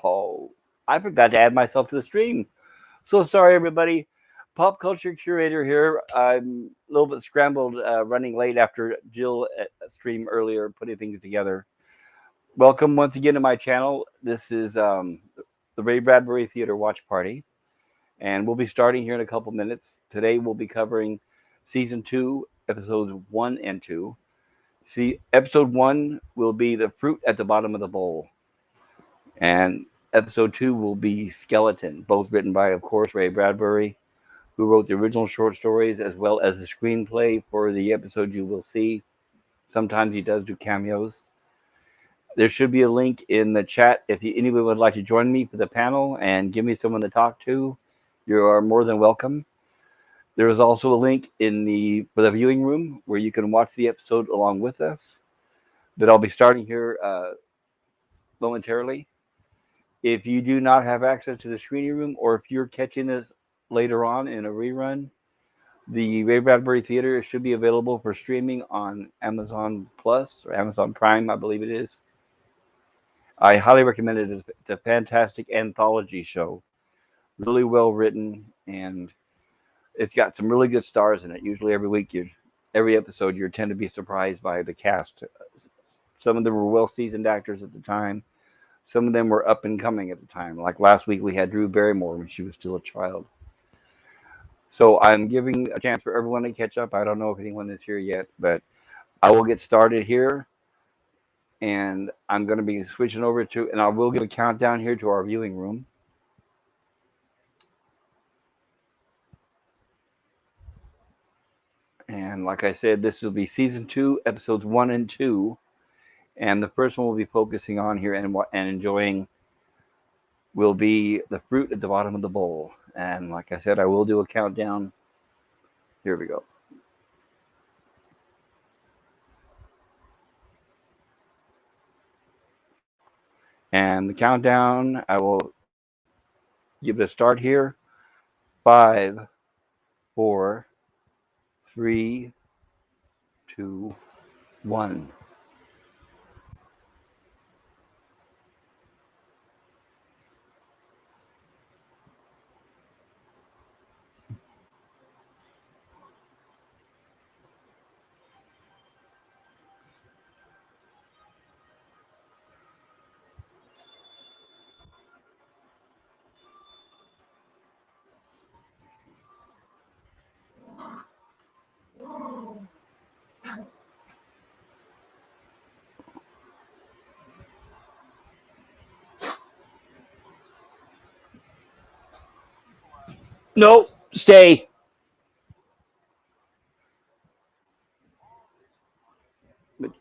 Oh, I forgot to add myself to the stream. So sorry, everybody. Pop culture curator here. I'm a little bit scrambled, running late after Jill stream earlier, putting things together. Welcome once again to my channel. This is the Ray Bradbury Theater Watch Party, and we'll be starting here in a couple minutes. Today we'll be covering season 2, episodes 1 and 2. See, episode 1 will be the fruit at the bottom of the bowl, and episode 2 will be Skeleton, both written by, of course, Ray Bradbury, who wrote the original short stories as well as the screenplay for the episode you will see. Sometimes he does do cameos. There should be a link in the chat if anyone would like to join me for the panel and give me someone to talk to. You are more than welcome. There is also a link for the viewing room where you can watch the episode along with us. But I'll be starting here momentarily. If you do not have access to the screening room, or if you're catching this later on in a rerun, the Ray Bradbury Theater should be available for streaming on Amazon Plus or Amazon Prime, I believe it is. I highly recommend it. It's a fantastic anthology show, really well written, and it's got some really good stars in it. Usually every episode, you tend to be surprised by the cast. Some of them were well-seasoned actors at the time. Some of them were up and coming at the time. Like last week, we had Drew Barrymore when she was still a child. So I'm giving a chance for everyone to catch up. I don't know if anyone is here yet, but I will get started here. And I'm going to be switching over to, and I will give a countdown here to our viewing room. And like I said, this will be season 2, episodes 1 and 2. And the first one we'll be focusing on here and enjoying will be the fruit at the bottom of the bowl. And like I said, I will do a countdown. Here we go. And the countdown, I will give it a start here. 5, 4, 3, 2, 1. No, stay. But,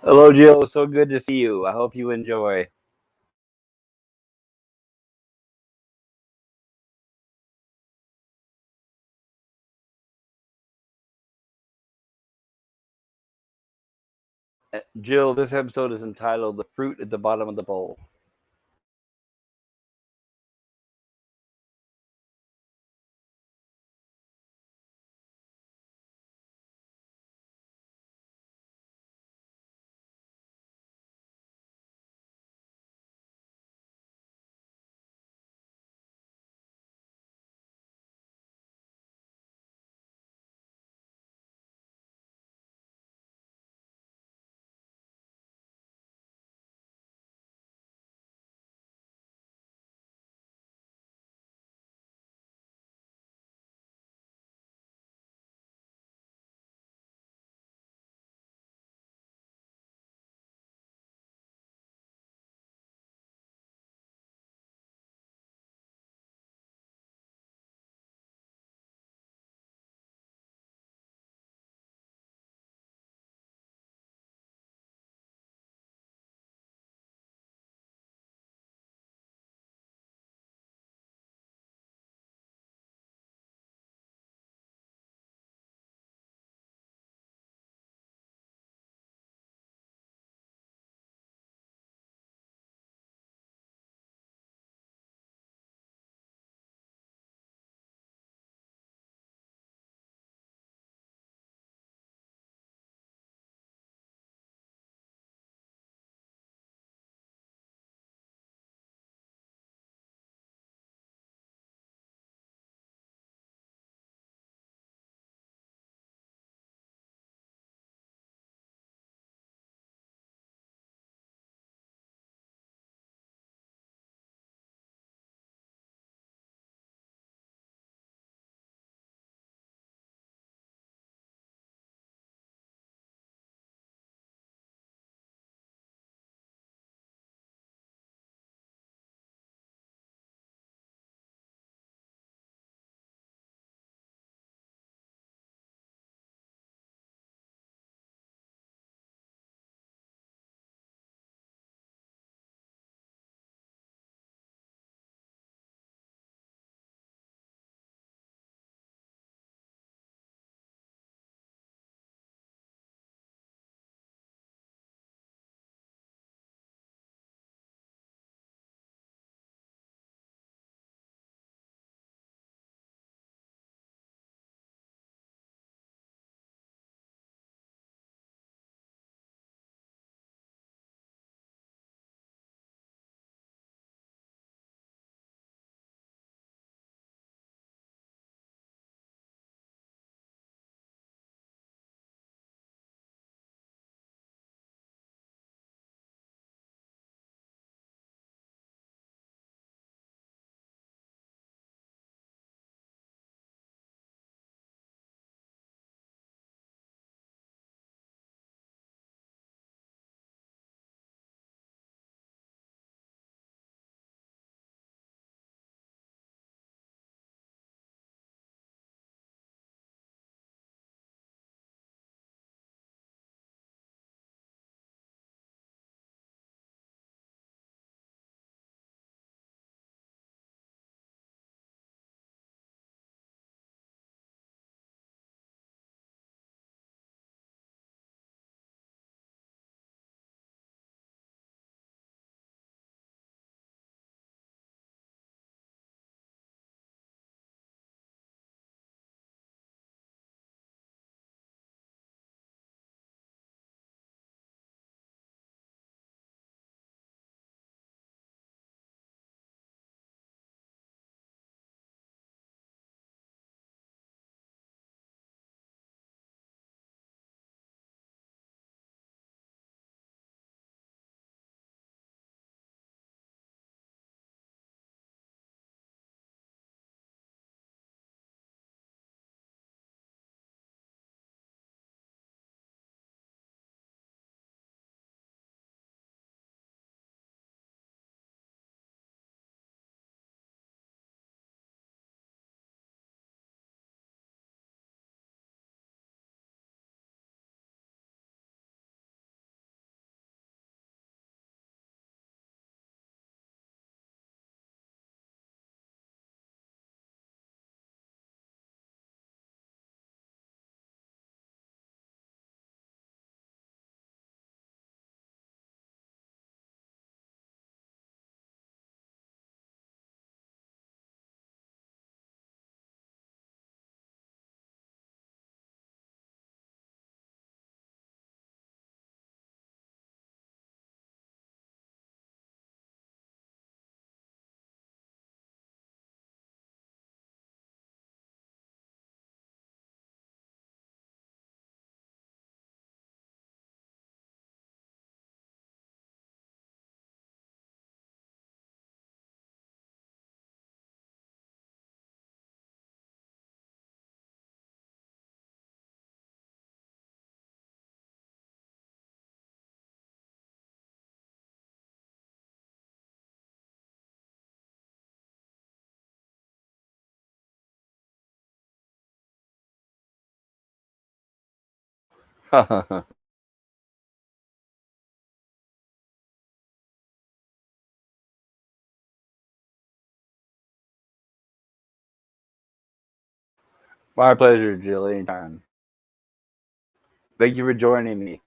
Hello, Jill. So good to see you. I hope you enjoy. Jill, this episode is entitled The Fruit at the Bottom of the Bowl. My pleasure, Jill. Anytime. Thank you for joining me.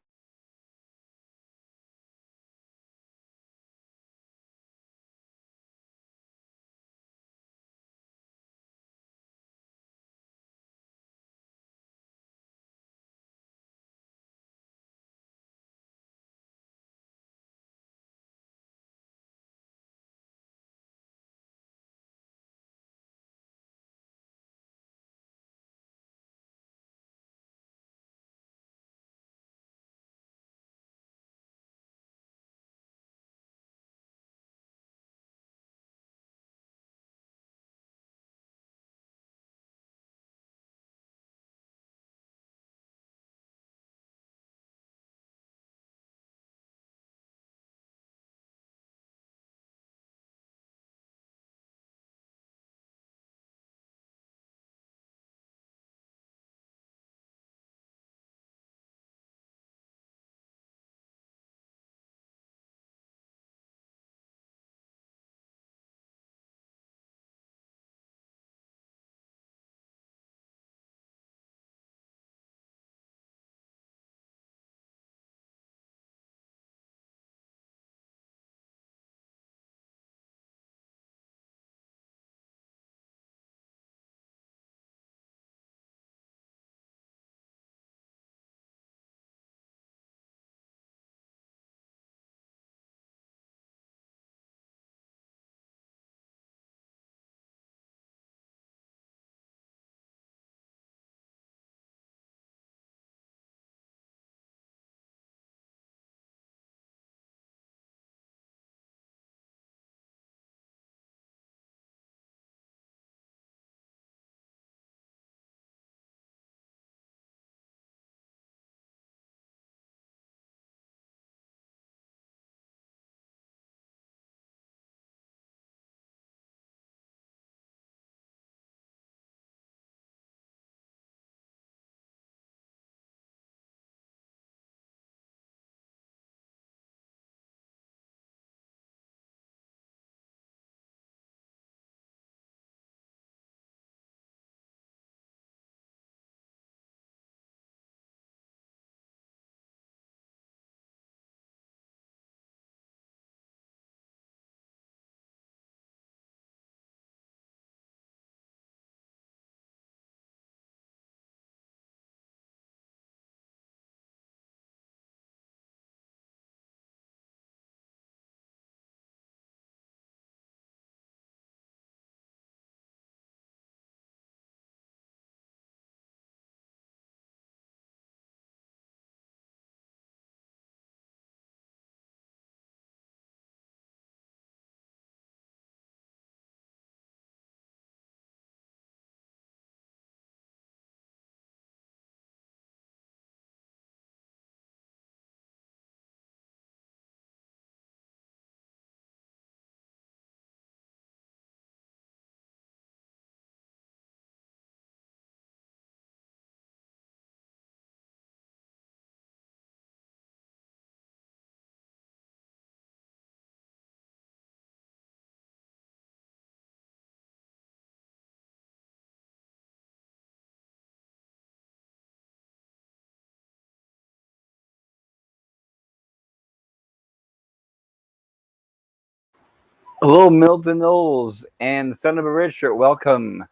Hello, Milton Knowles and Son of a Richard. Welcome.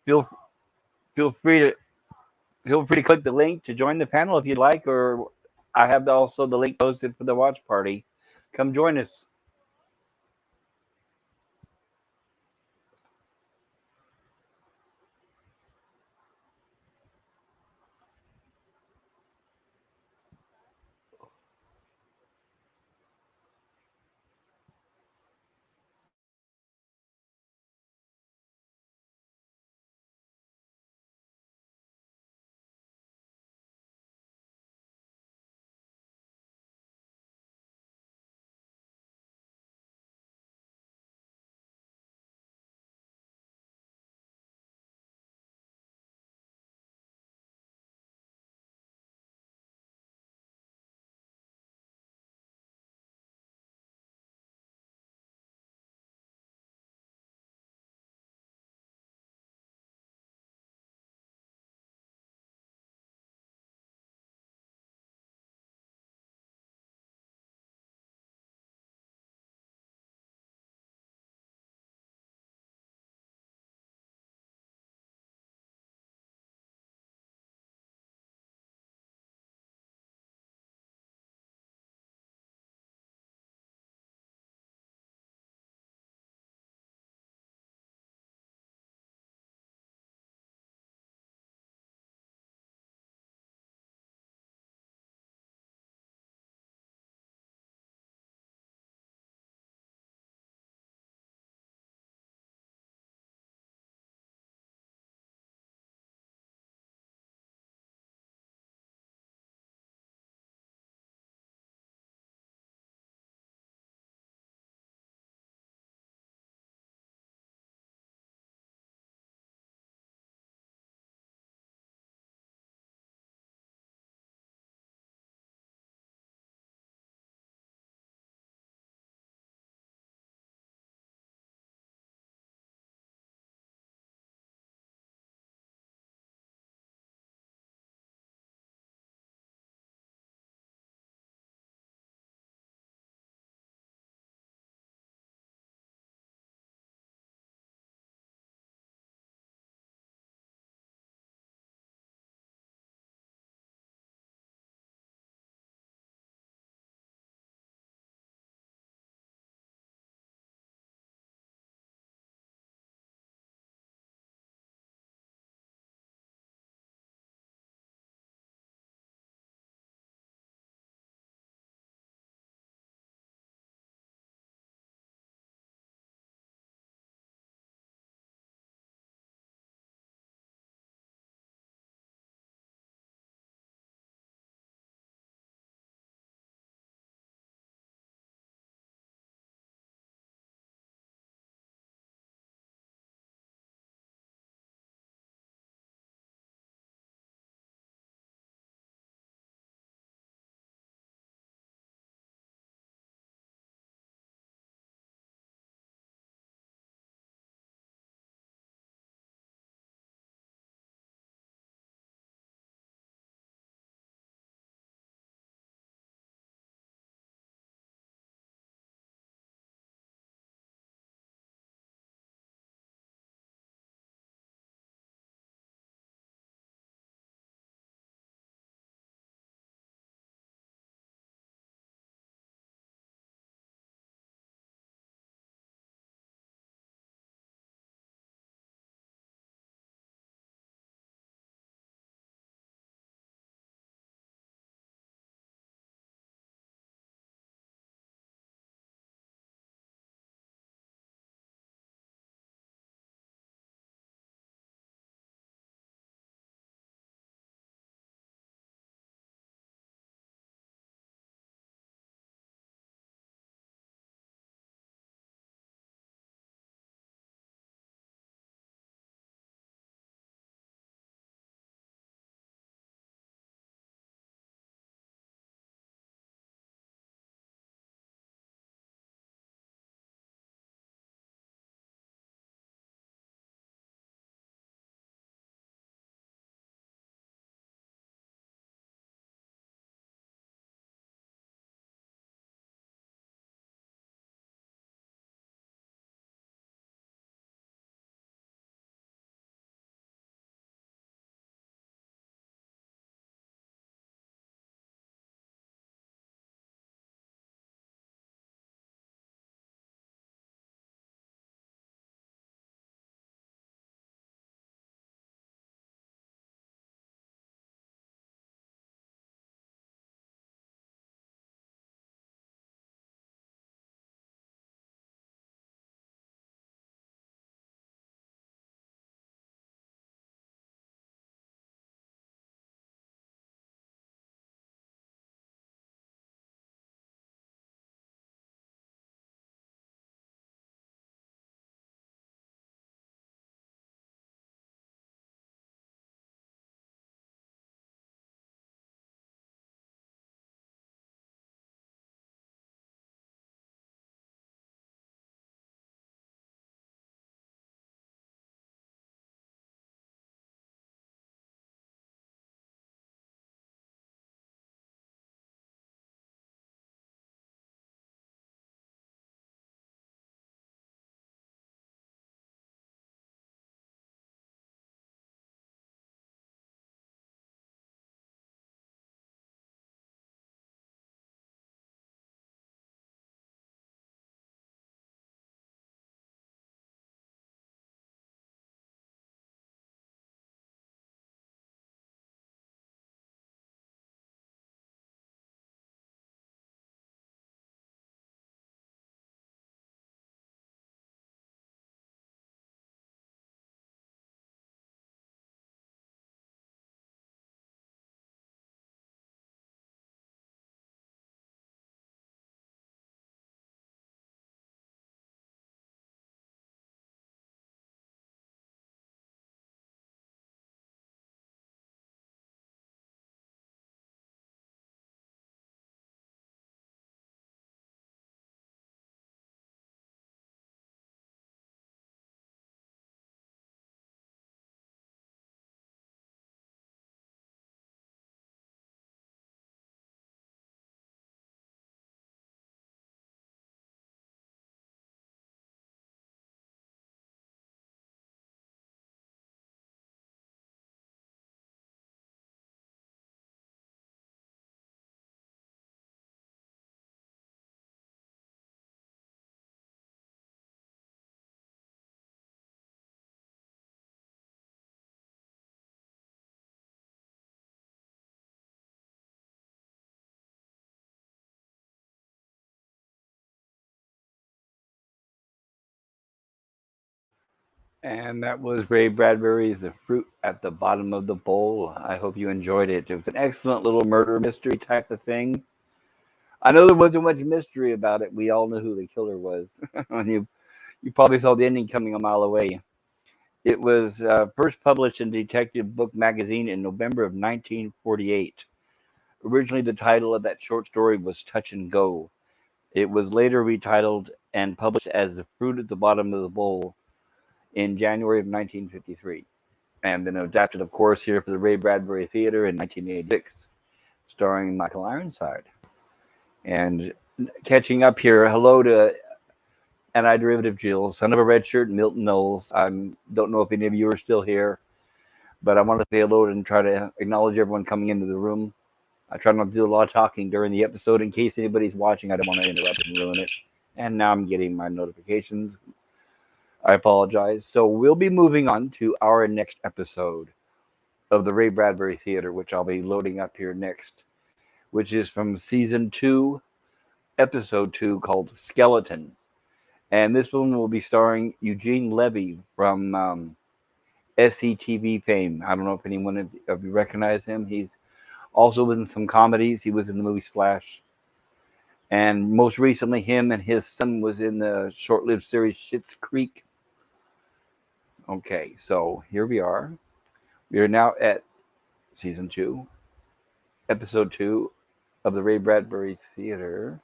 Feel feel free to click the link to join the panel if you'd like, or I have also the link posted for the watch party. Come join us. And that was Ray Bradbury's The Fruit at the Bottom of the Bowl. I hope you enjoyed it. It was an excellent little murder mystery type of thing. I know there wasn't much mystery about it. We all knew who the killer was. And you probably saw the ending coming a mile away. It was first published in Detective Book Magazine in November of 1948. Originally, the title of that short story was Touch and Go. It was later retitled and published as The Fruit at the Bottom of the Bowl in January of 1953, and then adapted, of course, here for the Ray Bradbury Theater in 1986, starring Michael Ironside. And catching up here, hello to Anti-Derivative Jill, Son of a Red Shirt, Milton Knowles. I don't know if any of you are still here, but I want to say hello and try to acknowledge everyone coming into the room. I try not to do a lot of talking during the episode in case anybody's watching. I don't want to interrupt and ruin it. And now I'm getting my notifications. I apologize. So we'll be moving on to our next episode of the Ray Bradbury Theater, which I'll be loading up here next, which is from season 2, episode 2, called Skeleton. And this one will be starring Eugene Levy from SCTV fame. I don't know if anyone of you recognize him. He's also in some comedies. He was in the movie Splash. And most recently, him and his son was in the short-lived series Schitt's Creek. Okay, so here we are. We are now at season 2, episode 2 of the Ray Bradbury Theater.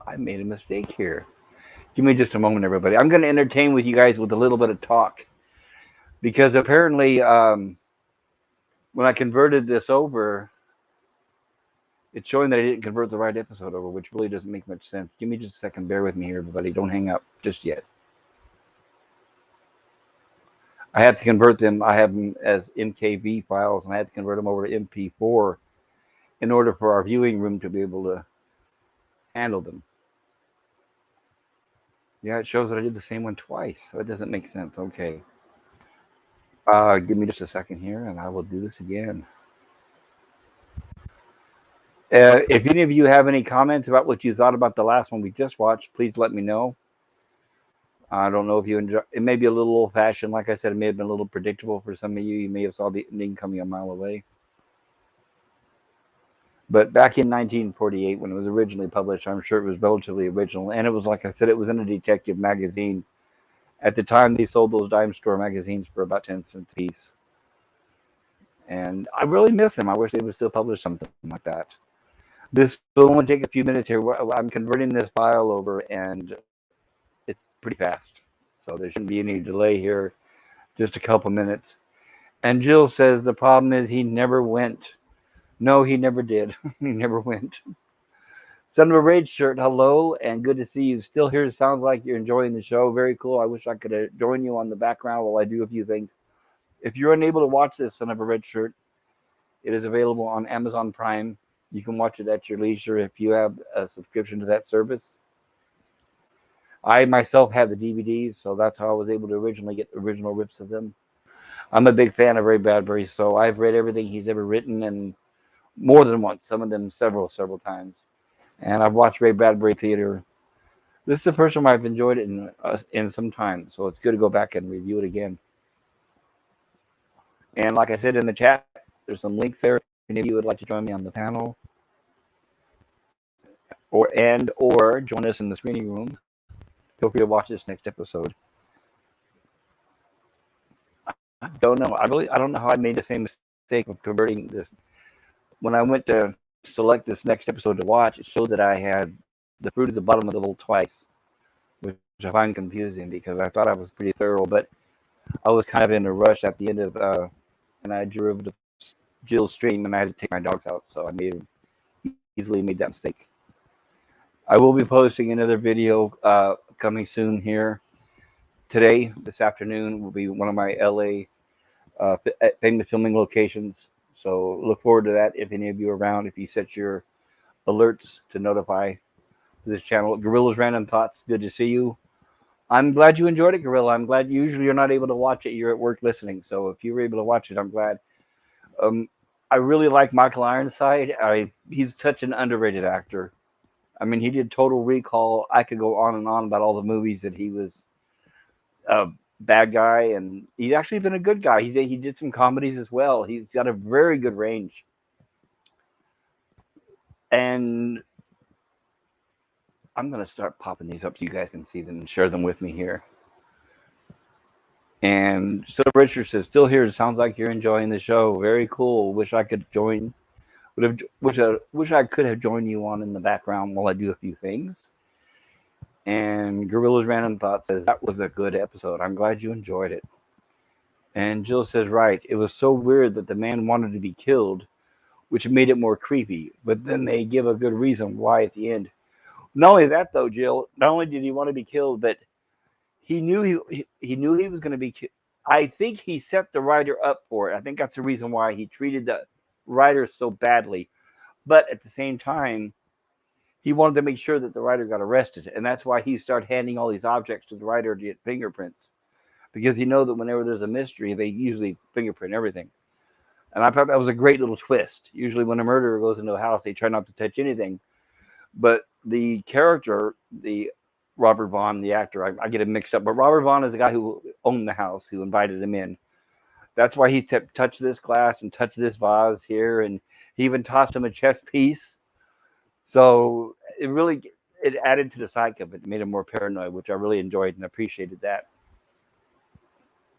I made a mistake here. Give me just a moment, everybody. I'm going to entertain with you guys with a little bit of talk. Because apparently, when I converted this over, it's showing that I didn't convert the right episode over, which really doesn't make much sense. Give me just a second. Bear with me here, everybody. Don't hang up just yet. I have to convert them. I have them as MKV files, and I have to convert them over to MP4 in order for our viewing room to be able to handle them. Yeah, it shows that I did the same one twice. That doesn't make sense. Okay. Give me just a second here, and I will do this again. If any of you have any comments about what you thought about the last one we just watched, please let me know. I don't know if you enjoy. It may be a little old-fashioned. Like I said, it may have been a little predictable for some of you. You may have saw the ending coming a mile away. But back in 1948, when it was originally published, I'm sure it was relatively original. And it was, like I said, it was in a detective magazine. At the time, they sold those dime store magazines for about 10 cents a piece. And I really miss them. I wish they would still publish something like that. This will only take a few minutes here. I'm converting this file over, and it's pretty fast. So there shouldn't be any delay here. Just a couple minutes. And Jill says the problem is he never went. No, he never did. He never went. Son of a Red Shirt, hello, and good to see you. Still here. It sounds like you're enjoying the show. Very cool. I wish I could join you on the background while I do a few things. If you're unable to watch this, Son of a Red Shirt, it is available on Amazon Prime. You can watch it at your leisure if you have a subscription to that service. I myself have the DVDs, so that's how I was able to originally get original rips of them. I'm a big fan of Ray Bradbury, so I've read everything he's ever written, and more than once, some of them several times. And I've watched Ray Bradbury Theater. This is the first time I've enjoyed it in some time, so it's good to go back and review it again. And like I said in the chat, there's some links there. If any of you would like to join me on the panel, or join us in the screening room, feel free to watch this next episode. I don't know. I don't know how I made the same mistake of converting this. When I went to select this next episode to watch, it showed that I had The Fruit at the Bottom of the Bowl twice, which I find confusing because I thought I was pretty thorough, but I was kind of in a rush at the end of and I derivative Jill's stream, and I had to take my dogs out, so I easily made that mistake. I will be posting another video coming soon here. Today, this afternoon, will be one of my LA famous filming locations. So look forward to that if any of you are around, if you set your alerts to notify this channel. Gorilla's Random Thoughts, good to see you. I'm glad you enjoyed it, Gorilla. I'm glad usually you're not able to watch it. You're at work listening. So if you were able to watch it, I'm glad. I really like Michael Ironside. He's such an underrated actor. I mean, he did Total Recall. I could go on and on about all the movies that he was a bad guy, and he's actually been a good guy. He did some comedies as well. He's got a very good range. And I'm going to start popping these up so you guys can see them and share them with me here. And so Richard says, still here. It sounds like you're enjoying the show. Very cool. Wish I could join. Wish I could have joined you on in the background while I do a few things. And Gorilla's Random Thought says, that was a good episode. I'm glad you enjoyed it. And Jill says, right. It was so weird that the man wanted to be killed, which made it more creepy. But then they give a good reason why at the end. Not only that, though, Jill, not only did he want to be killed, but he knew he knew he was going to be killed. I think he set the writer up for it. I think that's the reason why he treated the writer so badly. But at the same time, he wanted to make sure that the writer got arrested. And that's why he started handing all these objects to the writer to get fingerprints. Because he knows that whenever there's a mystery, they usually fingerprint everything. And I thought that was a great little twist. Usually when a murderer goes into a house, they try not to touch anything. But the character, the Robert Vaughn, the actor, I get it mixed up. But Robert Vaughn is the guy who owned the house, who invited him in. That's why he touched this glass and touched this vase here. And he even tossed him a chess piece. So it added to the psyche of it. It made him more paranoid, which I really enjoyed and appreciated that.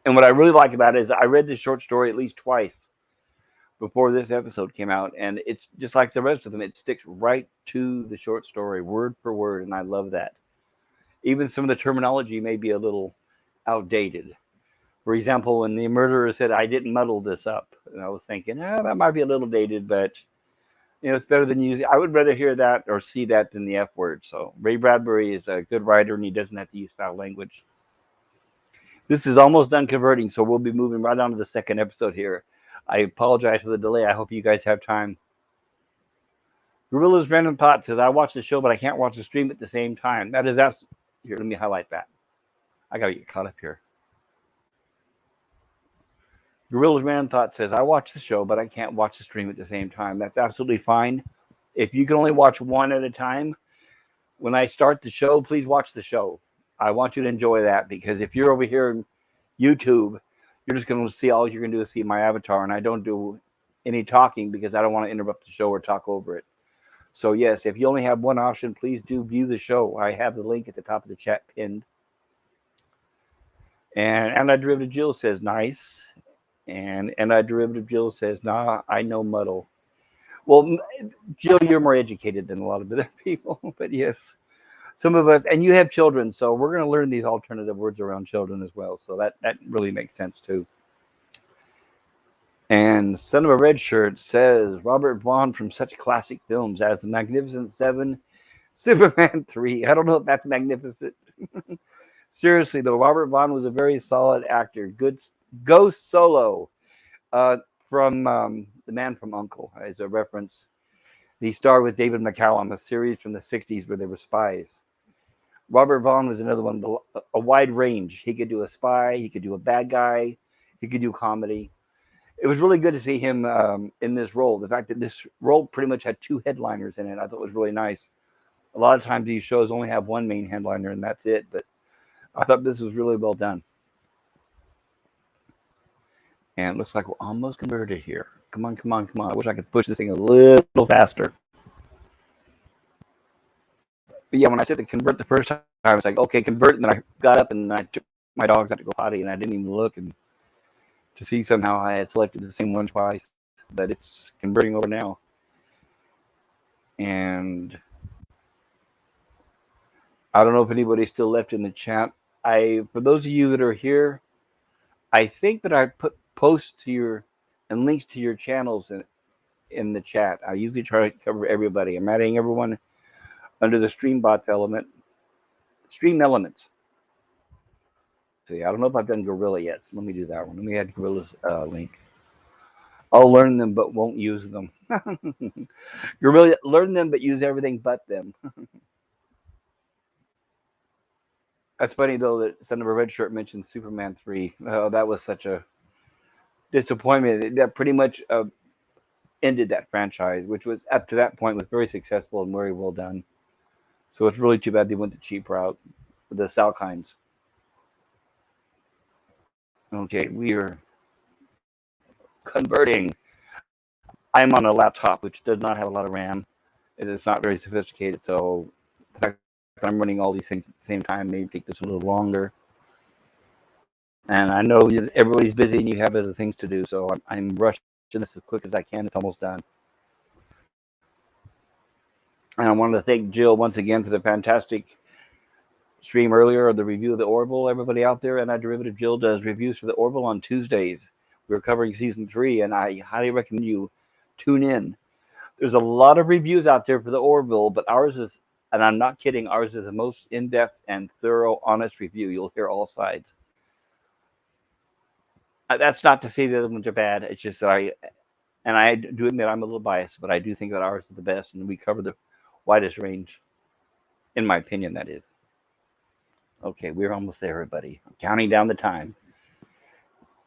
And what I really like about it is I read this short story at least twice before this episode came out, and it's just like the rest of them. It sticks right to the short story, word for word, and I love that. Even some of the terminology may be a little outdated. For example, when the murderer said, I didn't muddle this up, and I was thinking, that might be a little dated, but it's better than using. I would rather hear that or see that than the F word. So Ray Bradbury is a good writer, and he doesn't have to use foul language. This is almost done converting, so we'll be moving right on to the second episode here. I apologize for the delay. I hope you guys have time. Gorilla's Random Thought says, I watch the show, but I can't watch the stream at the same time. That is absolutely... Here, let me highlight that. I got to get caught up here. Gorilla's Random Thought says, I watch the show, but I can't watch the stream at the same time. That's absolutely fine. If you can only watch one at a time, when I start the show, please watch the show. I want you to enjoy that, because if you're over here in YouTube, you're just going to see, all you're going to do is see my avatar, and I don't do any talking because I don't want to interrupt the show or talk over it. So yes, if you only have one option, please do view the show. I have the link at the top of the chat pinned. And Anti-Derivative Jill says, nice. And Anti-Derivative Jill says, nah, I know muddle. Well, Jill, you're more educated than a lot of other people, but yes. Some of us, and you have children, so we're going to learn these alternative words around children as well. So that really makes sense too. And Son of a Red Shirt says, Robert Vaughn from such classic films as The Magnificent Seven, Superman 3. I don't know if that's magnificent. Seriously, though, Robert Vaughn was a very solid actor. Good Ghost Solo from The Man from U.N.C.L.E. as a reference. He starred with David McCallum, a series from the 60s where they were spies. Robert Vaughn was another one, a wide range. He could do a spy, he could do a bad guy, he could do comedy. It was really good to see him in this role. The fact that this role pretty much had two headliners in it, I thought was really nice. A lot of times these shows only have one main headliner and that's it, but I thought this was really well done. And it looks like we're almost converted here. Come on, come on, come on. I wish I could push this thing a little faster. But yeah, when I said to convert the first time, I was like, okay, convert. And then I got up and I took my dogs out to go potty, and I didn't even look and to see somehow I had selected the same one twice. But it's converting over now. And I don't know if anybody's still left in the chat. For those of you that are here, I think that I put posts to your and links to your channels in the chat. I usually try to cover everybody. I'm adding everyone under the StreamBots element. Stream Elements. See, I don't know if I've done Gorilla yet. So let me do that one. Let me add Gorilla's link. I'll learn them but won't use them. Gorilla, learn them but use everything but them. That's funny though that Son of a Red Shirt mentioned Superman 3. Oh, that was such a disappointment. That pretty much ended that franchise, which was up to that point was very successful and very well done. So it's really too bad they went the cheap route with the Salkinds. Okay, we are converting. I'm on a laptop which does not have a lot of RAM. It's not very sophisticated, so the fact that I'm running all these things at the same time may take this a little longer. And I know everybody's busy and you have other things to do, so I'm rushing this as quick as I can. It's almost done. And I wanted to thank Jill once again for the fantastic stream earlier of the review of the Orville. Everybody out there, and our derivative Jill does reviews for the Orville on Tuesdays. We're covering season 3, and I highly recommend you tune in. There's a lot of reviews out there for the Orville, but ours is, and I'm not kidding, ours is the most in-depth and thorough, honest review. You'll hear all sides. That's not to say the other ones are bad. It's just that I do admit I'm a little biased, but I do think that ours is the best, and we cover the widest range, in my opinion, that is. Okay, we're almost there, everybody. I'm counting down the time.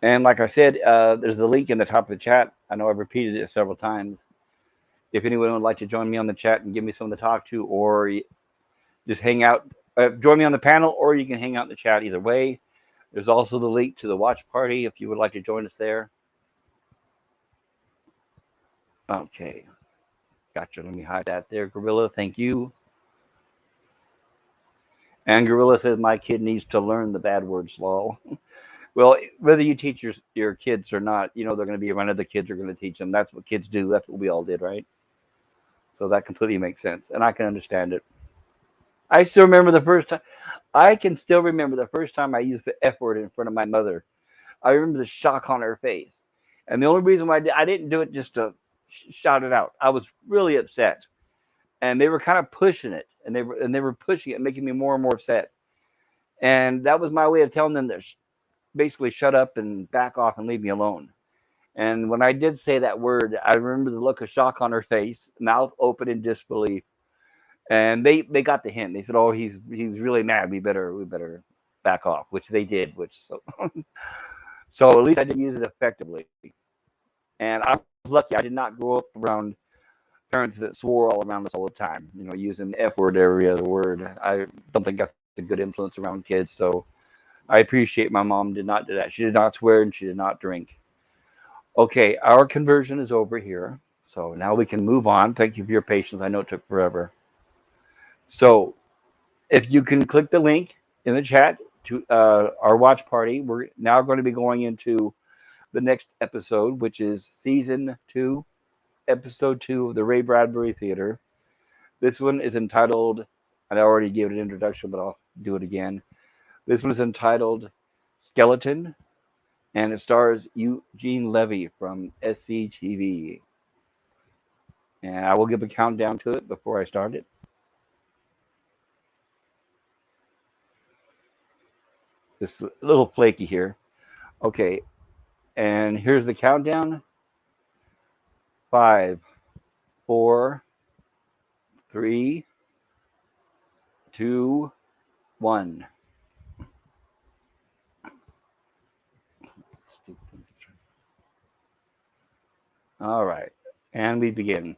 And like I said, there's a link in the top of the chat. I know I've repeated it several times. If anyone would like to join me on the chat and give me someone to talk to, or just hang out, join me on the panel, or you can hang out in the chat either way. There's also the link to the watch party if you would like to join us there. Okay. Gotcha. Let me hide that there, Gorilla. Thank you. And Gorilla says, my kid needs to learn the bad words, lol. Well, whether you teach your kids or not, they're going to be around other kids are going to teach them. That's what kids do. That's what we all did, right? So that completely makes sense. And I can understand it. I still remember the first time. I can still remember the first time I used the F word in front of my mother. I remember the shock on her face. And the only reason why I didn't do it just to shout it out. I was really upset. And they were kind of pushing it. And they were pushing it, making me more and more upset. And that was my way of telling them to basically shut up and back off and leave me alone. And when I did say that word, I remember the look of shock on her face, mouth open in disbelief. And they got the hint. They said, "Oh, he's really mad. We better back off," which they did. Which so at least I did use it effectively. And I was lucky. I did not grow up around parents that swore all around us all the time. Using the F word every other word. I don't think that's a good influence around kids. So I appreciate my mom did not do that. She did not swear and she did not drink. Okay, our conversion is over here. So now we can move on. Thank you for your patience. I know it took forever. So if you can click the link in the chat to our watch party, we're now going to be going into the next episode, which is season 2, episode 2 of the Ray Bradbury Theater. This one is entitled, and I already gave it an introduction, but I'll do it again. This one is entitled Skeleton, and it stars Eugene Levy from SCTV. And I will give a countdown to it before I start it. It's a little flaky here. Okay, and here's the countdown. 5, 4, 3, 2, 1. All right, and we begin.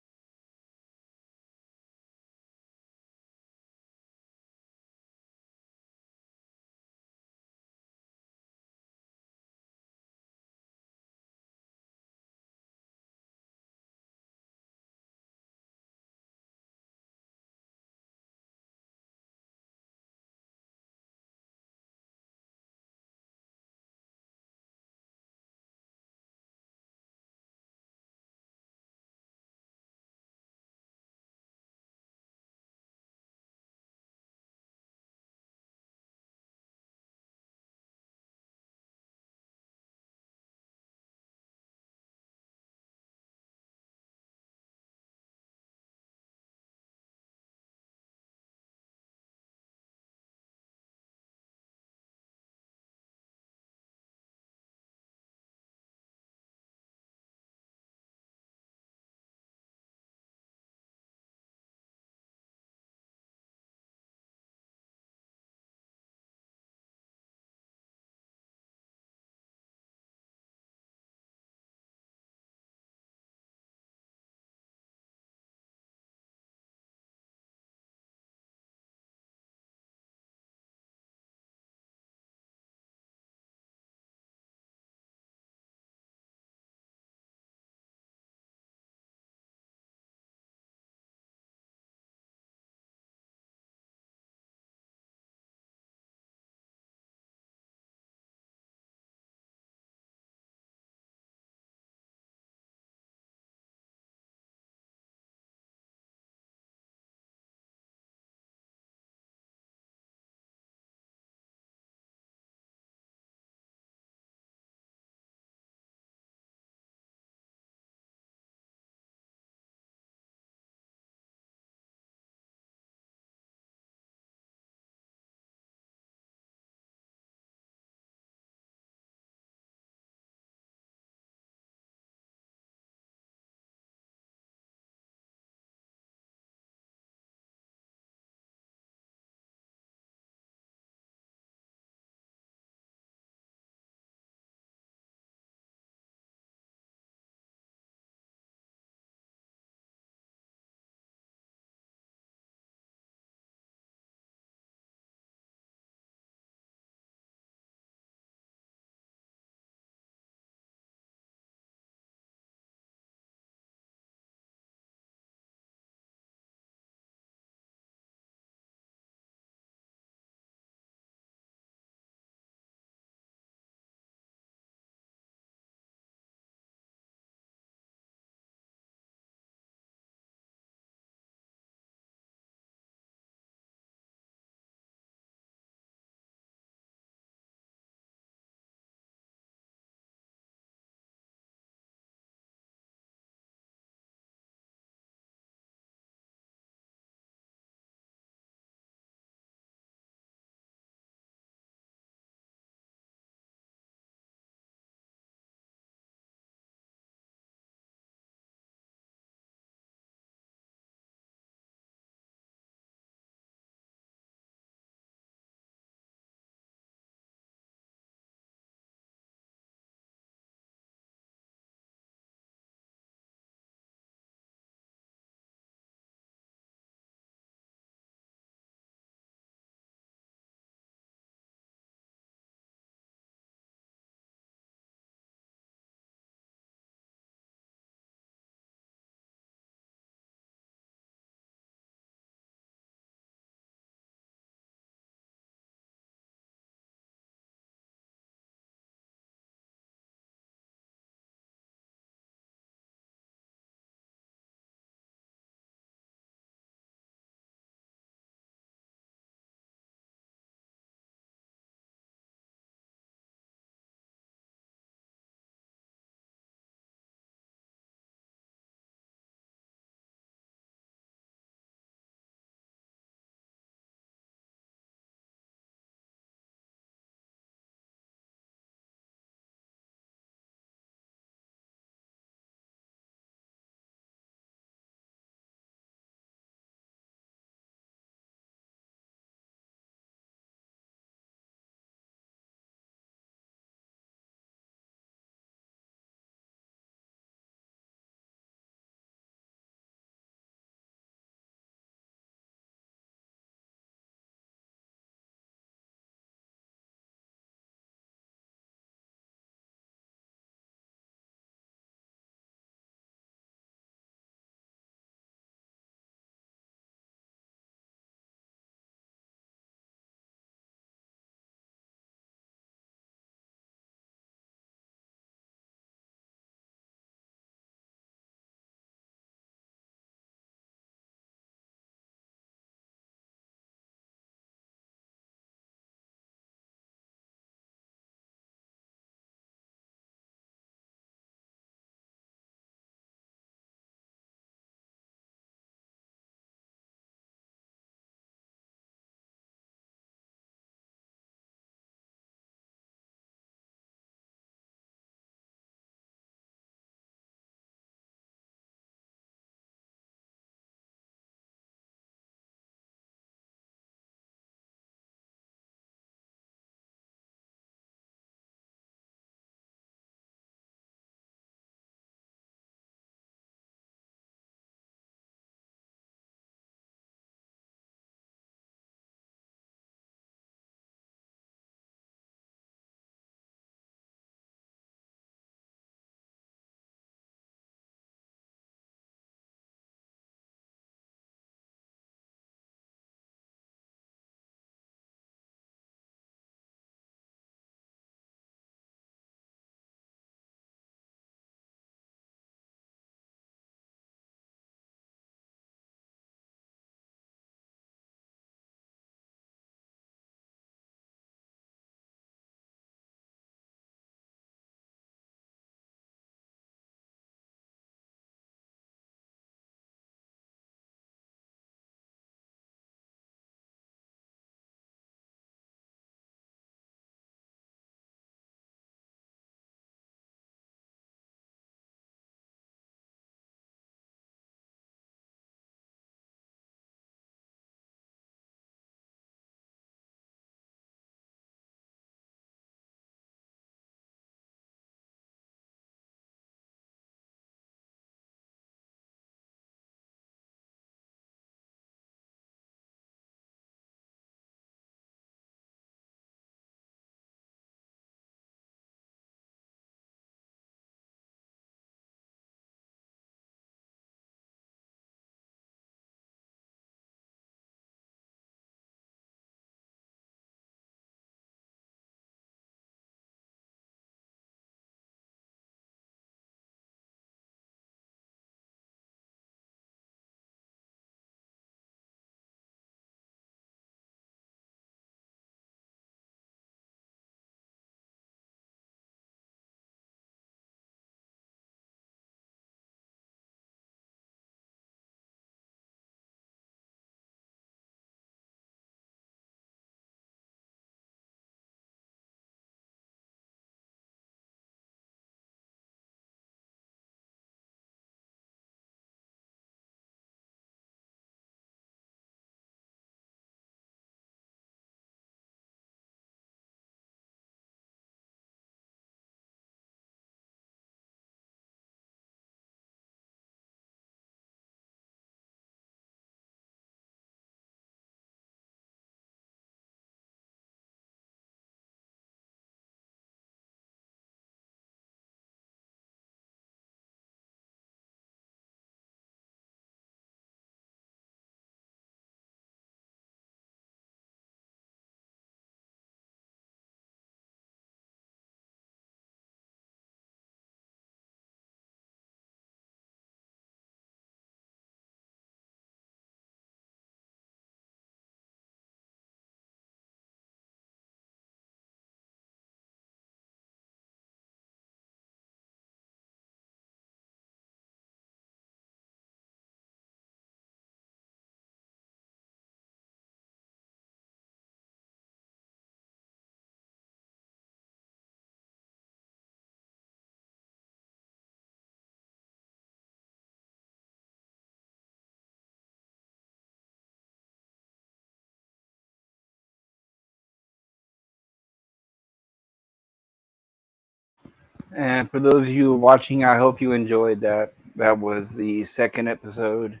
And for those of you watching, I hope you enjoyed that. That was the second episode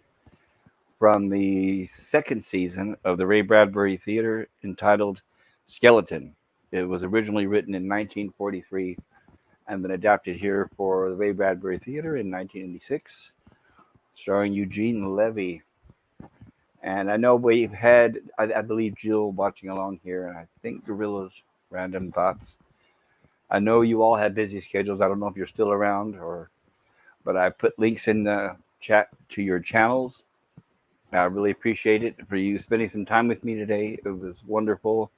from the second season of the Ray Bradbury Theater entitled Skeleton. It was originally written in 1943 and then adapted here for the Ray Bradbury Theater in 1986, starring Eugene Levy. And I know we've had, I believe, Jill watching along here, and I think Gorilla's Random Thoughts. I know you all have busy schedules. I don't know if you're still around, but I put links in the chat to your channels. I really appreciate it for you spending some time with me today. It was wonderful.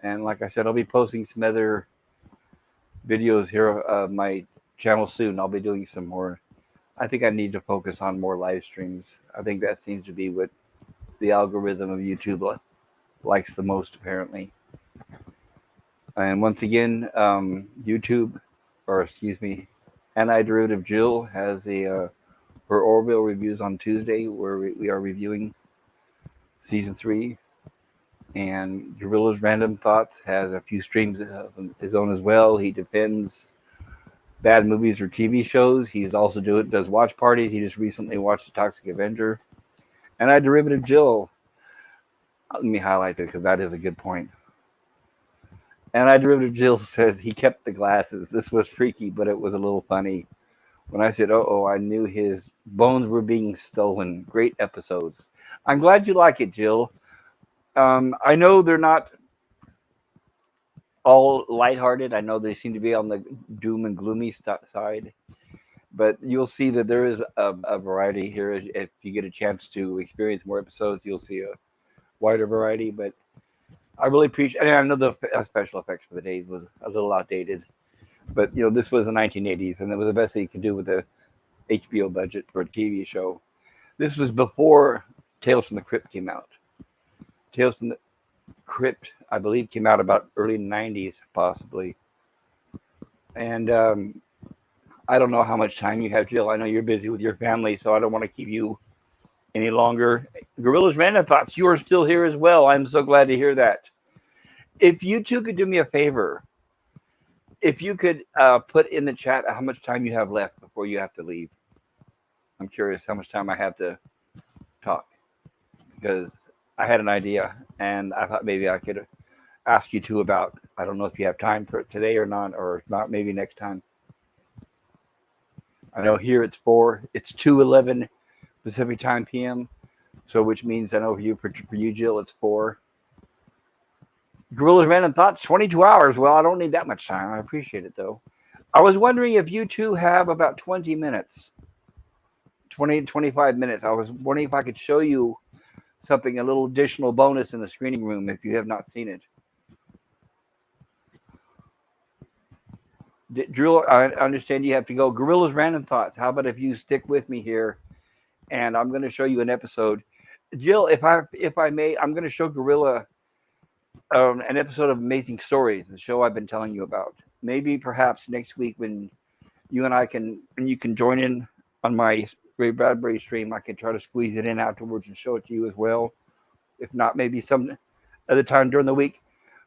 And like I said, I'll be posting some other videos here of my channel soon. I'll be doing some more. I think I need to focus on more live streams. I think that seems to be what the algorithm of YouTube likes the most, apparently. And once again, YouTube, or excuse me, Anti-Derivative Jill has her Orville reviews on Tuesday, where we are reviewing season 3. And Gorilla's Random Thoughts has a few streams of his own as well. He defends bad movies or TV shows. He's also does watch parties. He just recently watched The Toxic Avenger. And Derivative Jill. Let me highlight this because that is a good point. And Derivative Jill says he kept the glasses. This was freaky, but it was a little funny. When I said, I knew his bones were being stolen. Great episodes. I'm glad you like it, Jill. I know they're not all lighthearted. I know they seem to be on the doom and gloomy side. But you'll see that there is a variety here. If you get a chance to experience more episodes, you'll see a wider variety. But I really appreciate. I know the special effects for the days was a little outdated, but this was the 1980s, and it was the best that you could do with the HBO budget for a TV show. This was before Tales from the Crypt came out. Tales from the Crypt, I believe, came out about early 90s, possibly. And I don't know how much time you have, Jill. I know you're busy with your family, so I don't want to keep you any longer. Gorilla's Random Thoughts, you are still here as well. I'm so glad to hear that. If you two could do me a favor, if you could put in the chat how much time you have left before you have to leave. I'm curious how much time I have to talk, because I had an idea, and I thought maybe I could ask you two about. I don't know if you have time for it today or not, maybe next time. I know here it's 2:11 Pacific Time PM, so which means I know for you, Jill, it's 4. Gorilla's Random Thoughts, 22 hours. Well, I don't need that much time. I appreciate it, though. I was wondering if you two have about 20 minutes, 20 to 25 minutes. I was wondering if I could show you something, a little additional bonus in the screening room if you have not seen it. Drew, I understand you have to go. Gorilla's Random Thoughts. How about if you stick with me here, and I'm going to show you an episode. Jill, if I may, I'm going to show Gorilla an episode of Amazing Stories, the show I've been telling you about. Maybe perhaps next week when you can join in on my Ray Bradbury stream, I can try to squeeze it in afterwards and show it to you as well. If not, maybe some other time during the week.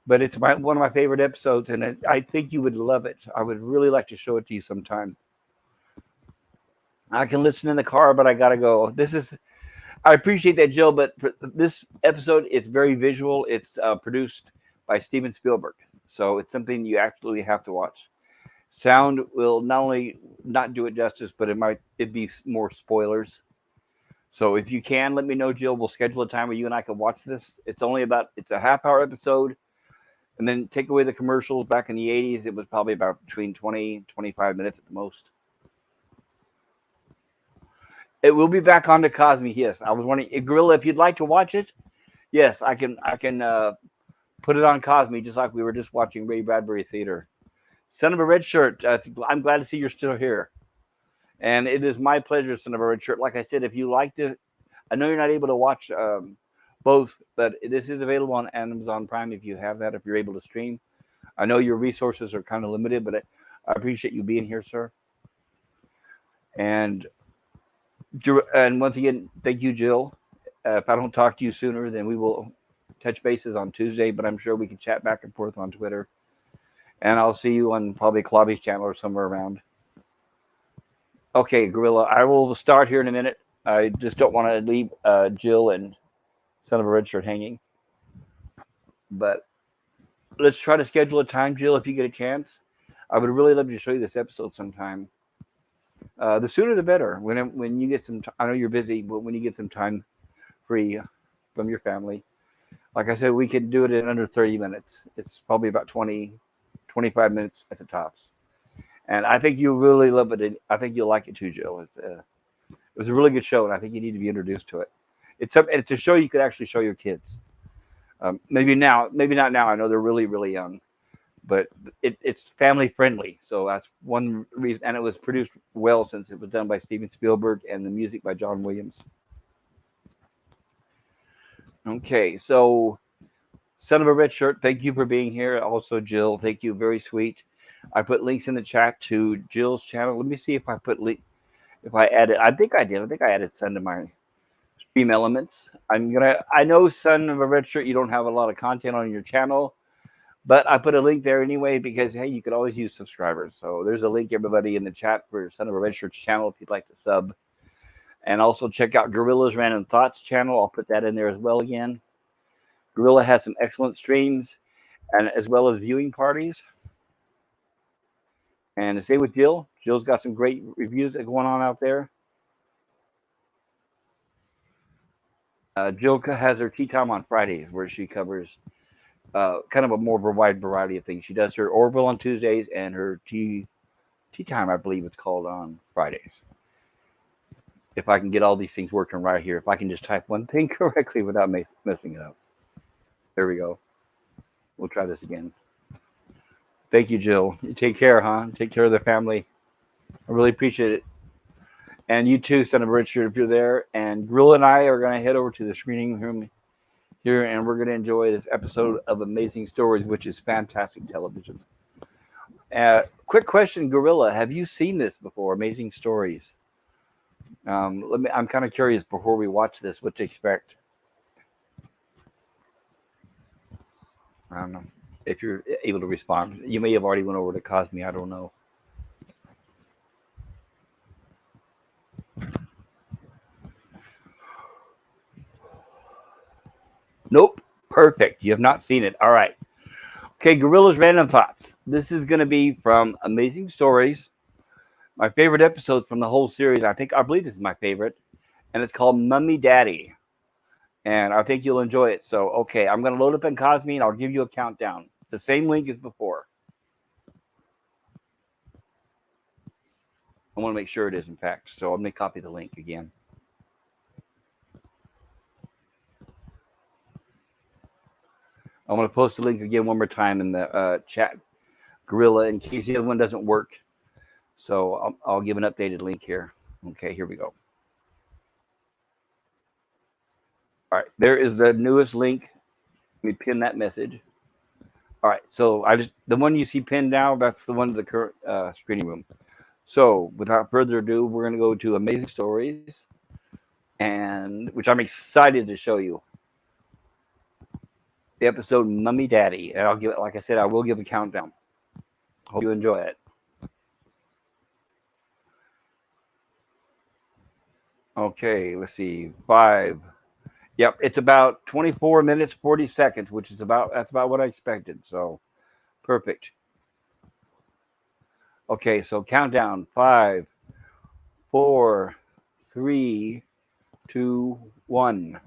But it's one of my favorite episodes, and I think you would love it. I would really like to show it to you sometime. I can listen in the car, but I gotta go. I appreciate that, Jill, but this episode is very visual. It's produced by Steven Spielberg, so it's something you absolutely have to watch. Sound will not only not do it justice, but it'd be more spoilers. So if you can, let me know, Jill. We'll schedule a time where you and I can watch this. It's a half-hour episode, and then take away the commercials. Back in the 80s, it was probably about between 20, 25 minutes at the most. It will be back onto Cosme. Yes, I was wondering, Gorilla, if you'd like to watch it, yes, I can put it on Cosme, just like we were just watching Ray Bradbury Theater. Son of a Red Shirt, I'm glad to see you're still here. And it is my pleasure, Son of a Red Shirt. Like I said, if you like to, I know you're not able to watch both, but this is available on Amazon Prime if you have that, if you're able to stream. I know your resources are kind of limited, but I appreciate you being here, sir. And once again, thank you, Jill. If I don't talk to you sooner, then we will touch bases on Tuesday, but I'm sure we can chat back and forth on Twitter. And I'll see you on probably Klobby's channel or somewhere around. Okay, Gorilla, I will start here in a minute. I just don't want to leave Jill and Son of a Red Shirt hanging. But let's try to schedule a time, Jill, if you get a chance. I would really love to show you this episode sometime. The sooner the better. When you get some, I know you're busy, but when you get some time free from your family, like I said, we could do it in under 30 minutes. It's probably about 20, 25 minutes at the tops. And I think you'll really love it. I think you'll like it too, Jill. It was a really good show, and I think you need to be introduced to it. It's a show you could actually show your kids. Maybe now, maybe not now. I know they're really, really young, but it's family friendly. So that's one reason. And it was produced well since it was done by Steven Spielberg and the music by John Williams. Okay, so Son of a Red Shirt, thank you for being here. Also, Jill, thank you. Very sweet. I put links in the chat to Jill's channel. Let me see if I put if I added. I think I did. I think I added Son to my stream elements. I know Son of a Red Shirt, you don't have a lot of content on your channel, but I put a link there anyway because hey, you could always use subscribers. So there's a link, everybody, in the chat for Son of a Red Shirt's channel if you'd like to sub. And also check out Gorilla's Random Thoughts channel. I'll put that in there as well again. Gorilla has some excellent streams and as well as viewing parties. And to stay with Jill, Jill's got some great reviews going on out there. Jill has her tea time on Fridays where she covers kind of a more wide variety of things. She does her Orville on Tuesdays and her tea time, I believe it's called, on Fridays. If I can get all these things working right here, if I can just type one thing correctly without messing it up. There we go. We'll try this again. Thank you, Jill. You take care, huh? Take care of the family. I really appreciate it. And you too, Son of a Richard, if you're there. And Grill and I are going to head over to the screening room here, and we're going to enjoy this episode of Amazing Stories, which is fantastic television. Quick question, Gorilla, have you seen this before? Amazing Stories. I'm kind of curious before we watch this what to expect. I don't know if you're able to respond. You may have already went over to Cosme. I don't know. Nope. Perfect. You have not seen it. All right. Okay, Gorilla's Random Thoughts. This is going to be from Amazing Stories. My favorite episode from the whole series. I believe this is my favorite. And it's called Mummy Daddy. And I think you'll enjoy it. So, okay, I'm going to load up in Cosme and I'll give you a countdown. It's the same link as before. I want to make sure it is, in fact. So I'm going to copy the link again. I'm going to post the link again one more time in the chat, Gorilla, in case the other one doesn't work. So I'll give an updated link here. Okay, here we go. All right, there is the newest link. Let me pin that message. All right, so the one you see pinned now, that's the one in the current screening room. So without further ado, we're going to go to Amazing Stories, and which I'm excited to show you. The episode Mummy Daddy, and I'll give it, like I said, I will give a countdown. Hope you enjoy it. Okay, let's see. 5. Yep, it's about 24 minutes 40 seconds, which is that's about what I expected. So, perfect. Okay, so countdown. 5, 4, 3, 2, 1.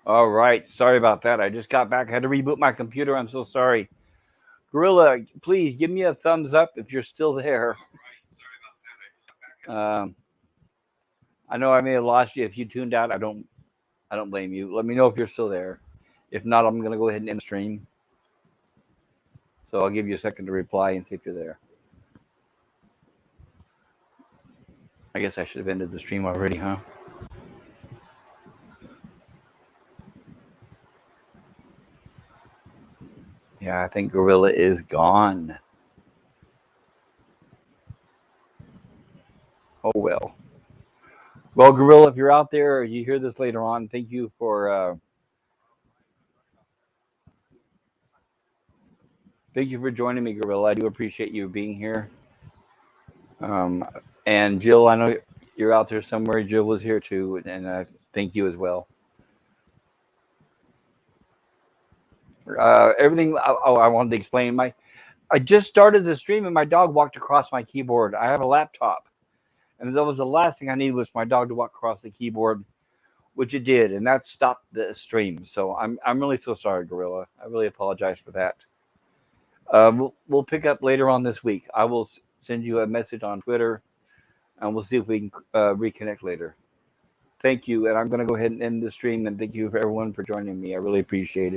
All right. Sorry about that. I just got back. I had to reboot my computer. I'm so sorry. Gorilla, please give me a thumbs up if you're still there. Um, I know I may have lost you if you tuned out. I don't blame you. Let me know if you're still there. If not, I'm gonna go ahead and end the stream. So I'll give you a second to reply and see if you're there. I guess I should have ended the stream already, huh? Yeah, I think Gorilla is gone. Oh well. Well, Gorilla, if you're out there or you hear this later on, thank you for joining me, Gorilla. I do appreciate you being here. Um, and Jill, I know you're out there somewhere. Jill was here too, and thank you as well. Everything. Oh, I wanted to explain. I just started the stream, and my dog walked across my keyboard. I have a laptop, and that was the last thing I needed was my dog to walk across the keyboard, which it did, and that stopped the stream. So I'm really so sorry, Gorilla. I really apologize for that. We'll pick up later on this week. I will send you a message on Twitter, and we'll see if we can reconnect later. Thank you, and I'm going to go ahead and end the stream. And thank you for everyone for joining me. I really appreciate it.